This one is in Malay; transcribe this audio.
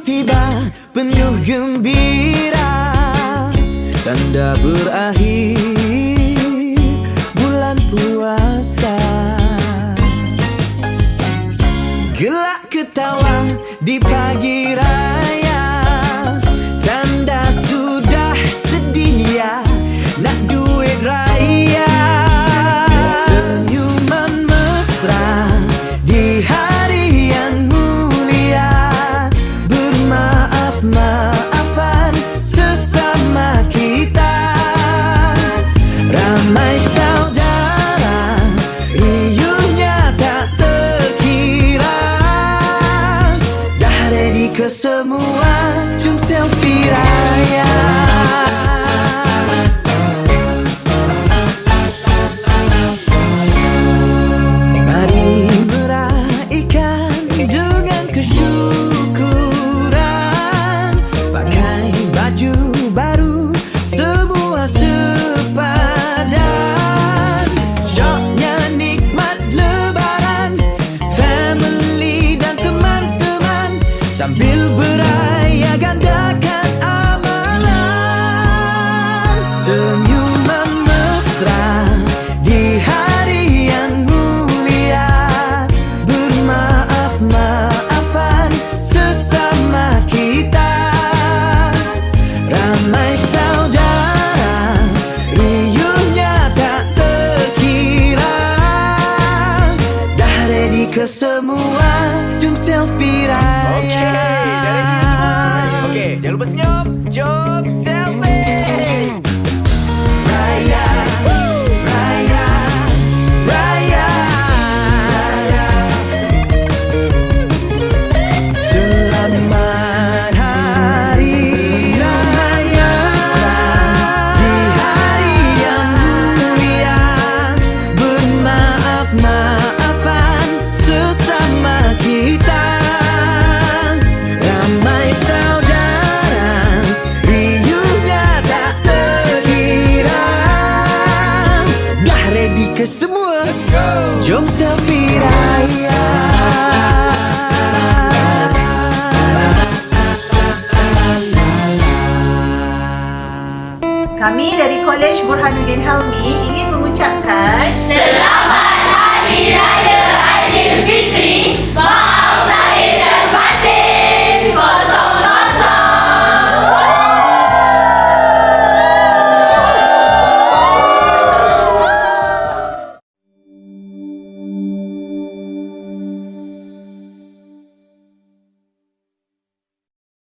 tiba penuh gembira, tanda berakhir bulan puasa. Gelak ketawa di pagi raya, tanda sudah sedia nak duit raya. Senyuman mesra di hari yang mulia, bermaaf-maafan sesama kita. Ramai saudara, riuhnya tak terkira. Dah ready ke semua, jom selfie raya. Mari meraihkan dengan kesyukuran, pakai baju baru semua sepadan. Syoknya nikmat lebaran, family dan teman-teman, sambil beraya gandakan amalan. Senyuman mesra di hari yang mulia, bermaaf-maafan sesama kita. Ramai saudara, riuhnya tak terkira. Dah ready ke semua, jom selfie raya. Okey, dah ready semua. Okey, jangan lupa senyum. Jom selfie. Raya, raya, raya. Selamat hari raya di hari yang mulia, bermaaf-maafan sesama kita. Ramai saudara, riuhnya tak terkira. Dah ready ke semua? Let's go. Jom selfie raya. Kami dari Kolej Burhanuddin Helmi ingin mengucapkan Selamat Hari Raya.